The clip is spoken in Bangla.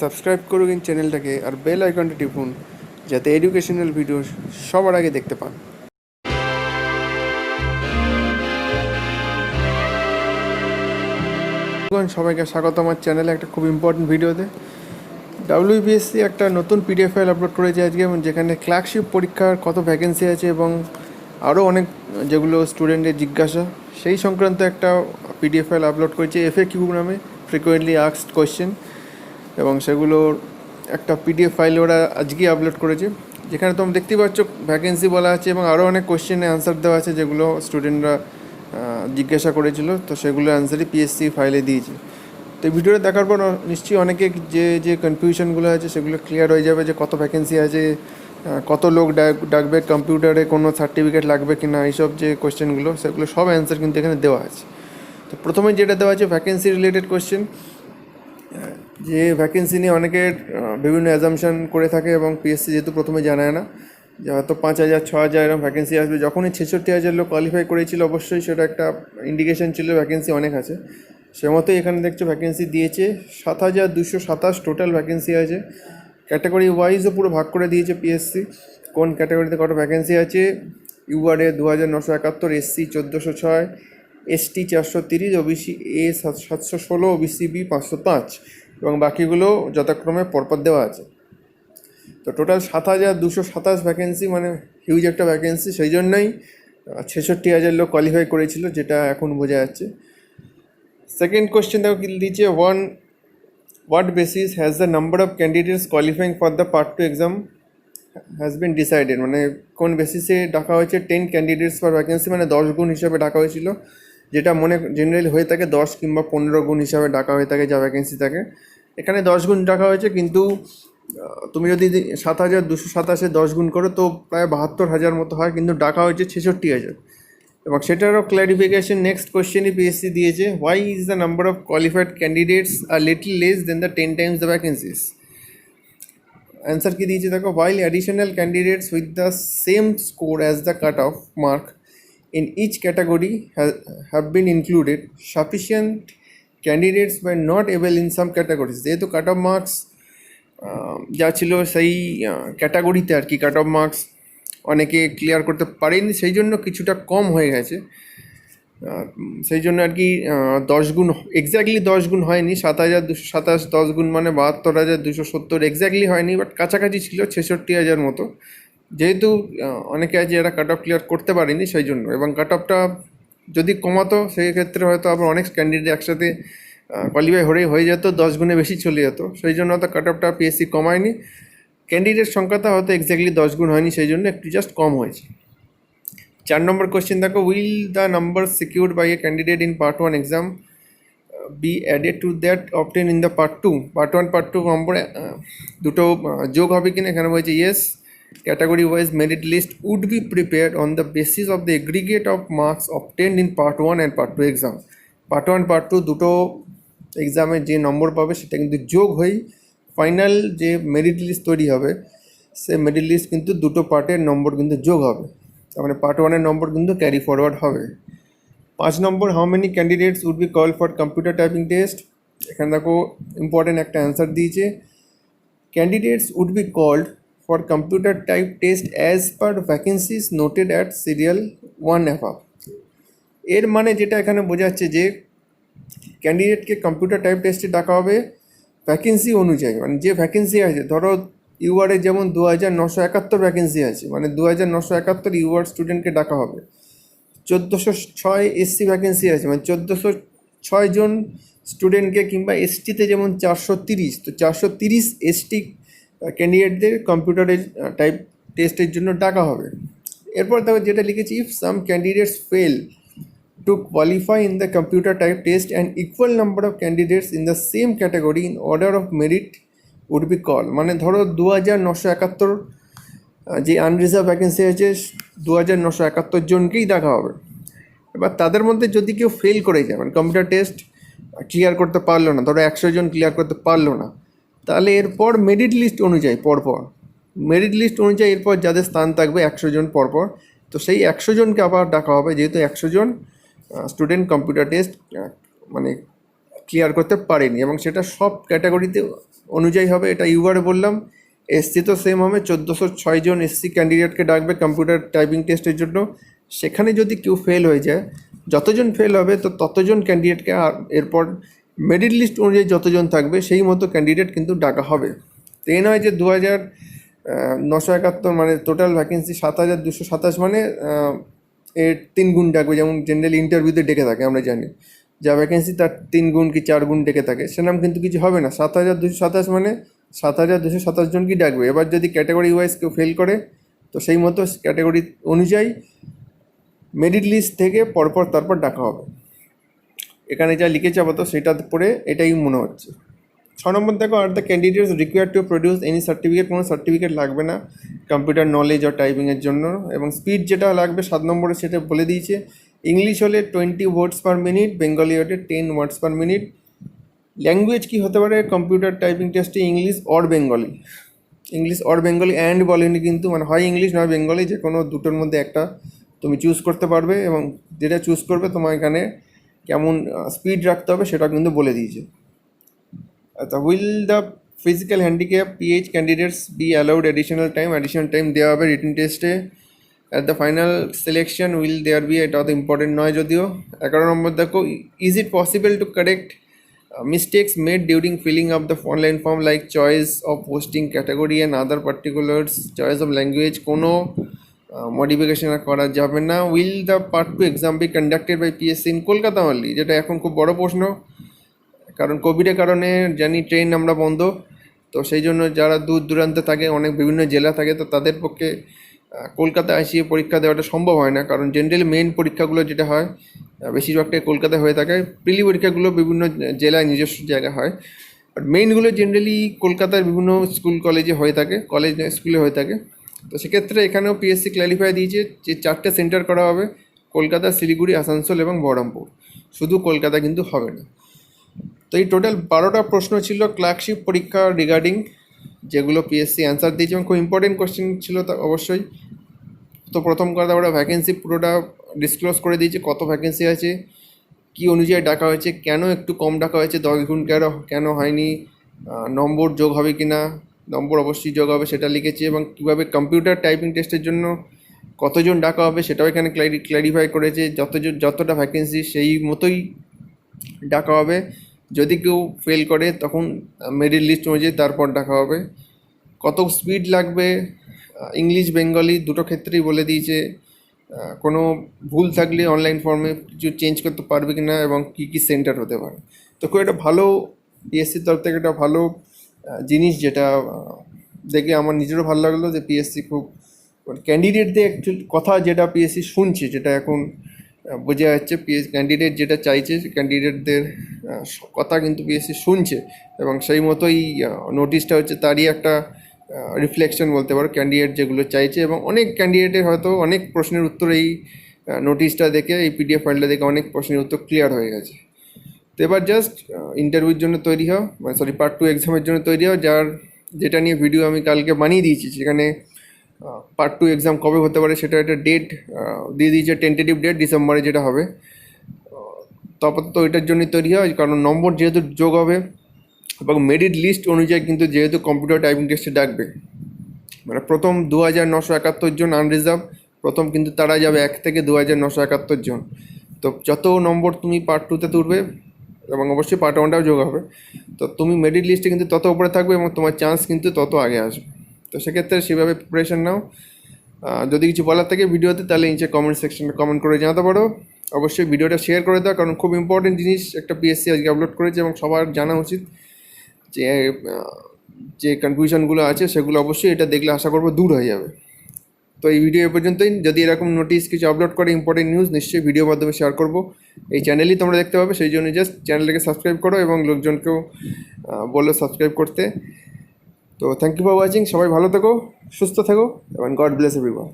সাবস্ক্রাইব করুন চ্যানেলটাকে আর বেল আইকনটা টিপুন যাতে এডুকেশনাল ভিডিও সবার আগে দেখতে পান। সবাইকে স্বাগত আমার চ্যানেলে একটা খুব ইম্পর্টেন্ট ভিডিওতে। ডাব্লিউবিএসসি একটা নতুন পিডিএফ ফাইল আপলোড করেছে আজকে, যেখানে ক্লার্কশিপ পরীক্ষার কত ভ্যাকেন্সি আছে এবং আরও অনেক যেগুলো স্টুডেন্টের জিজ্ঞাসা সেই সংক্রান্ত একটা পিডিএফ ফাইল আপলোড করেছে এফএকিউ নামে, ফ্রিকোয়েন্টলি আস্কড কোয়েশ্চেন, এবং সেগুলোর একটা পিডিএফ ফাইল ওরা আজকেই আপলোড করেছে, যেখানে তোমরা দেখতেই পাচ্ছ ভ্যাকেন্সি বলা আছে এবং আরও অনেক কোয়েশ্চেনে অ্যান্সার দেওয়া আছে যেগুলো স্টুডেন্টরা জিজ্ঞাসা করেছিল, তো সেগুলো অ্যান্সারই পিএসসি ফাইলে দিয়েছে। তো এই ভিডিওটা দেখার পর নিশ্চয়ই অনেকে যে কনফিউশনগুলো আছে সেগুলো ক্লিয়ার হয়ে যাবে, যে কত ভ্যাকেন্সি আছে, কত লোক ডাকবে, কম্পিউটারে কোনো সার্টিফিকেট লাগবে কি না, এইসব যে কোয়েশ্চেনগুলো সেগুলো সব অ্যান্সার কিন্তু এখানে দেওয়া আছে। তো প্রথমে যেটা দেওয়া আছে ভ্যাকেন্সি রিলেটেড কোয়েশ্চেন, যে ভ্যাকেন্সি নিয়ে অনেকের বিভিন্ন অ্যাজামশন করে থাকে এবং পিএসসি যেহেতু প্রথমে জানায় না যে হয়তো 5,000 6,000 এরকম ভ্যাকেন্সি আসবে। যখনই 66,000 লোক কোয়ালিফাই করেছিল অবশ্যই সেটা একটা ইন্ডিকেশন ছিল ভ্যাকেন্সি অনেক আছে। সে মতোই এখানে দেখছো ভ্যাকেন্সি দিয়েছে 7,227 টোটাল ভ্যাকেন্সি আছে। ক্যাটাগরি ওয়াইজও পুরো ভাগ করে দিয়েছে পিএসসি, কোন ক্যাটাগরিতে কত ভ্যাকেন্সি আছে। URA 2,971, SC 1,406, ST 430, OBC A 716, OBC B 505 এবং বাকিগুলো যথাক্রমে পরপর দেওয়া আছে। তো টোটাল 7,227 ভ্যাকেন্সি, মানে হিউজ একটা ভ্যাকেন্সি। সেই জন্যই 66,000 লোক কোয়ালিফাই করেছিল, যেটা এখন বোঝা যাচ্ছে। সেকেন্ড কোয়েশ্চেন দেখো কি দিচ্ছে, what basis has the number of candidates qualifying for the part 2 exam has been decided, মানে কোন বেসিসে ডাকা হয়েছে 10 ক্যান্ডিডেটস পার ভ্যাকেন্সি, মানে 10 গুণ হিসাবে ডাকা হয়েছিল, যেটা মনে জেনারেলি হয়ে থাকে 10 কিংবা 15 গুণ হিসাবে ডাকা হয়ে থাকে যা ভ্যাকেন্সি থাকে। এখানে 10 গুণ ডাকা হয়েছে, কিন্তু তুমি যদি 7,227 10 গুণ করো তো প্রায় 72,000 মতো হয়, কিন্তু ডাকা হয়েছে 66,000। এবং সেটারও ক্ল্যারিফিকেশন নেক্সট কোয়েশ্চেনই পিএসসি দিয়েছে, why is the number of qualified candidates are little less than the 10 times the vacancies. Answer কি দিয়েছে দেখো, while additional candidates with the same score as the cut off mark in each category have been included, sufficient candidates were not able in some categories, যেহেতু কাট অফ মার্কস যা ছিল সেই ক্যাটাগরিতে আর কি কাট অফ মার্কস অনেকে ক্লিয়ার করতে পারেনি, সেই জন্য কিছুটা কম হয়ে গেছে। সেই জন্য আর কি 10 গুণ এক্স্যাক্টলি 10 গুণ হয়নি, 7,227 10 গুণ মানে 72,270 এক্স্যাক্টলি হয়নি, বাট কাছাকাছি ছিল 66,000 মতো। যেহেতু অনেকে আছে যারা কাট অফ ক্লিয়ার করতে পারেনি সেই জন্য, এবং কাট অফটা যদি কমাতো সেই ক্ষেত্রে হয়তো আবার অনেক ক্যান্ডিডেট একসাথে কোয়ালিফাই হয়ে যেত, 10 গুণে বেশি চলে যেত। সেই জন্য হয়তো কাট অফটা পিএসসি কমায়নি, ক্যান্ডিডেট সংখ্যাটা হয়তো এক্স্যাক্টলি 10 গুণ হয়নি, সেই জন্য একটু জাস্ট কম হয়েছে। 4 নম্বর কোয়েশ্চেন দেখো, will the number secured by a candidate in part 1 exam be added to that obtained in the part 2? Part 1 part 2 নম্বর দুটো যোগ হবে কিনা, এখানে বলছে yes. Category wise merit list would be prepared on the basis of the aggregate of marks obtained in part 1 and part 2 exam. Part 1 part 2 দুটো এক্সামে যে নম্বর পাবে সেটা কিন্তু যোগ হয়ে ফাইনাল যে মেরিট লিস্ট তৈরি হবে, সে মেরিট লিস্ট কিন্তু দুটো পার্টের নম্বর কিন্তু যোগ হবে, তার মানে পার্ট 1 এর নম্বর কিন্তু ক্যারি ফরওয়ার্ড হবে। 5 নম্বর, how many candidates would be call for computer typing test. এখানে দেখো ইম্পর্টেন্ট একটা অ্যান্সার দিয়েছে, candidates would be called for computer type test as per vacancies noted at serial 1 above। এর মানে যেটা এখানে বোঝাচ্ছে যে ক্যান্ডিডেটকে কম্পিউটার টাইপ টেস্টে ডাকা হবে ভ্যাকেন্সি অনুযায়ী, মানে যে ভ্যাকেন্সি আছে, ধরো ইউআরে যেমন 2,971 ভ্যাকেন্সি আছে, মানে 2,971 ইউআর স্টুডেন্টকে ডাকা হবে। 1,406 এসসি ভ্যাকেন্সি আছে, মানে 1,406 জন স্টুডেন্টকে, কিংবা এসটিতে যেমন 430, তো 430 এসটি ক্যান্ডিডেটদের কম্পিউটারের টাইপ টেস্টের জন্য ডাকা হবে। এরপর দেখো যেটা লিখেছি, if some candidates fail to qualify in the computer type test and equal number of candidates in the same category in order of merit would be call, মানে ধরো 2,971 যে আনরিজার্ভ ভ্যাকেন্সি আছে 2,971 জনকেই ডাকা হবে। এবার তাদের মধ্যে যদি কেউ ফেল করে যায়, মানে কম্পিউটার টেস্ট ক্লিয়ার করতে পারলো না, ধরো 100 জন ক্লিয়ার করতে পারলো না, তাহলে এরপর মেরিট লিস্ট অনুযায়ী এরপর যাদের স্থান থাকবে 100 জন পরপর, তো সেই 100 জনকে আবার ডাকা হবে, যেহেতু 100 জন স্টুডেন্ট কম্পিউটার টেস্ট মানে ক্লিয়ার করতে পারেনি, এবং সেটা সব ক্যাটাগরিতে অনুযায়ী হবে। এটা ইউআরে বললাম। এসসি তো সেম হবে, 1406 জন এসসি ক্যান্ডিডেটকে ডাকবে কম্পিউটার টাইপিং টেস্টের জন্য। সেখানে যদি কেউ ফেল হয়ে যায়, যতজন ফেল হবে তো ততজন ক্যান্ডিডেটকে, আর এরপর মেরিট লিস্ট অনুযায়ী যতজন থাকবে সেই মতো ক্যান্ডিডেট কিন্তু ডাকা হবে। তো এই নয় যে 2971 মানে টোটাল ভ্যাকেন্সি 7227, মানে এর 3 গুণ ডাকবে, যেমন জেনারেলি ইন্টারভিউতে ডেকে থাকে আমরা জানি, যা ভ্যাকেন্সি তার 3 গুণ কি 4 গুণ ডেকে থাকে, সেরকম কিন্তু কিছু হবে না। 7227 মানে 7227 জনকেই ডাকবে। এবার যদি ক্যাটাগরি ওয়াইজ কেউ ফেল করে তো সেই মতো ক্যাটাগরি অনুযায়ী মেরিট লিস্ট থেকে পরপর তারপর ডাকা হবে। এখানে যা লিখেছে আপাতত সেটা পড়ে এটাই মনে হচ্ছে। 6 নম্বর দেখো, are the candidates required to produce any certificate, কোনো সার্টিফিকেট লাগবে না কম্পিউটার নলেজ আর টাইপিংয়ের জন্য। এবং স্পিড যেটা লাগবে 7 নম্বরে সেটা বলে দিয়েছে। ইংলিশ হলে 20 ওয়ার্ডস পার মিনিট, বেঙ্গলি হলে 10 ওয়ার্ডস পার মিনিট। ল্যাঙ্গুয়েজ কী হতে পারে কম্পিউটার টাইপিং টেস্টে? English or Bengali. English or Bengali and বলেনি কিন্তু, মানে হয় ইংলিশ নয় বেঙ্গলি, যে কোনো দুটোর মধ্যে একটা তুমি চুজ করতে পারবে, এবং যেটা চুজ করবে তোমার এখানে কেমন স্পিড রাখতে হবে সেটা কিন্তু বলে দিয়েছে। আচ্ছা, will the physical handicap PH candidates be allowed additional time দেওয়া হবে রিটেন টেস্টে। At the final selection will there be, এটা অত ইম্পর্টেন্ট নয় যদিও। 11 নম্বর দেখো, is it possible to correct mistakes made during filling up the online form like choice of posting category and other particulars, choice of language, কোনো মডিফিকেশন করা যাবে না। Will the part 2 exam be conducted by PSC in Kolkata only, যেটা এখন খুব বড় প্রশ্ন, কারণ কোভিডের কারণে জানি ট্রেন আমরা বন্ধ, তো সেই জন্য যারা দূর দূরান্তে থাকে, অনেক বিভিন্ন জেলা থাকে, তো তাদের পক্ষে কলকাতায় আসিয়ে পরীক্ষা দেওয়াটা সম্ভব হয় না, কারণ জেনারেলি মেন পরীক্ষাগুলো যেটা হয় বেশিরভাগটাই কলকাতায় হয়ে থাকে। প্রিলি পরীক্ষাগুলো বিভিন্ন জেলায় নিজস্ব জায়গা হয়, বাট মেইনগুলো জেনারেলি কলকাতার বিভিন্ন স্কুল কলেজে হয়ে থাকে, কলেজ স্কুলে হয়ে থাকে। তো সেক্ষেত্রে এখানেও পিএসসি ক্ল্যারিফাই দিয়েছে যে 4টে সেন্টার করা হবে, কলকাতা, শিলিগুড়ি, আসানসোল এবং বহরমপুর, শুধু কলকাতা কিন্তু হবে না। তো এই টোটাল 12টা প্রশ্ন ছিল ক্লার্কশিপ পরীক্ষা রিগার্ডিং, যেগুলো পিএসসি অ্যান্সার দিয়েছে, এবং খুব ইম্পর্টেন্ট কোশ্চেন ছিল তা অবশ্যই। তো প্রথম কথা, ওরা ভ্যাকেন্সি পুরোটা ডিসক্লোজ করে দিয়েছে, কত ভ্যাকেন্সি আছে, কী অনুযায়ী ডাকা হয়েছে, কেন একটু কম ডাকা হয়েছে, 10 গুণ কেন হয়নি, নম্বর যোগ হবে কি না, নম্বর অবশ্যই যোগ হবে সেটা লিখেছে, এবং কীভাবে কম্পিউটার টাইপিং টেস্টের জন্য কতজন ডাকা হবে সেটাও এখানে ক্ল্যারিফাই করেছে। যতটা ভ্যাকেন্সি সেই মতোই ডাকা হবে। যদি কেউ ফেল করে তখন মেরিট লিস্ট অনুযায়ী তারপর ডাকা হবে। কত স্পিড লাগবে, ইংলিশ বেঙ্গলি দুটো ক্ষেত্রেই বলে দিয়েছে। কোনো ভুল থাকলে অনলাইন ফর্মে কিছু চেঞ্জ করতে পারবে কি না, এবং কী কী সেন্টার হতে পারে। তো খুব একটা ভালো পিএসসির তরফ থেকে একটা ভালো জিনিস, যেটা দেখে আমার নিজেরও ভালো লাগলো, যে পিএসসি খুব ক্যান্ডিডেটদের অ্যাকচুয়ালি কথা যেটা পিএসসি শুনছে, যেটা এখন বোঝা যাচ্ছে ক্যান্ডিডেট যেটা চাইছে, ক্যান্ডিডেটদের কথা কিন্তু পিএসসি শুনছে, এবং সেই মতোই নোটিশটা হচ্ছে তারই একটা রিফ্লেকশন বলতে পারো, ক্যান্ডিডেট যেগুলো চাইছে। এবং অনেক ক্যান্ডিডেটের হয়তো অনেক প্রশ্নের উত্তর এই নোটিশটা দেখে, এই পিডিএফ ফাইলটা দেখে অনেক প্রশ্নের উত্তর ক্লিয়ার হয়ে গেছে। তো এবার জাস্ট ইন্টারভিউর জন্য তৈরি হও, পার্ট 2 এক্সামের জন্য তৈরি হও, যেটা নিয়ে ভিডিও আমি কালকে বানিয়ে দিয়েছি। সেখানে পার্ট 2 এক্সাম কবে হতে পারে সেটা একটা ডেট দিয়ে দিয়েছে, টেন্টেটিভ ডেট ডিসেম্বরে যেটা হবে। তো আপাতত ওইটার জন্যই তৈরি হয়, কারণ নম্বর যেহেতু যোগ হবে, এবং মেরিট লিস্ট অনুযায়ী কিন্তু যেহেতু কম্পিউটার টাইপিং টেস্টে ডাকবে, মানে প্রথম 2971 জন আনরিজার্ভ প্রথম, কিন্তু তারা যাবে 1 থেকে 2971 জন। তো যত নম্বর তুমি পার্ট 2তে তুলবে, এবং অবশ্যই পার্ট 1টাও যোগ হবে, তো তুমি মেরিট লিস্টে কিন্তু তত উপরে থাকবে, এবং তোমার চান্স কিন্তু তত আগে আসবে। তো সেক্ষেত্রে সেভাবে প্রিপারেশন নাও। যদি কিছু বলার থাকে ভিডিওতে, তাহলে নিচে কমেন্ট সেকশনে কমেন্ট করে জানাতে পারো। অবশ্যই ভিডিওটা শেয়ার করে দাও, কারণ খুব ইম্পর্টেন্ট জিনিস একটা পিএসসি আজকে আপলোড করেছে, এবং সবার জানা উচিত যে কনফিউশনগুলো আছে সেগুলো অবশ্যই এটা দেখলে আশা করবো দূর হয়ে যাবে। তো এই ভিডিও এ পর্যন্তই। যদি এরকম নোটিশ কিছু আপলোড করে ইম্পর্টেন্ট নিউজ, নিশ্চয়ই ভিডিওর মাধ্যমে শেয়ার করবো। এই চ্যানেলই তোমরা দেখতে পাবে, সেই জন্য জাস্ট চ্যানেলটাকে সাবস্ক্রাইব করো, এবং লোকজনকেও বলো সাবস্ক্রাইব করতে। তো থ্যাংক ইউ ফর ওয়াচিং। সবাই ভালো থেকো, সুস্থ থেকো, এবং গড ব্লেস এভরিওয়ান।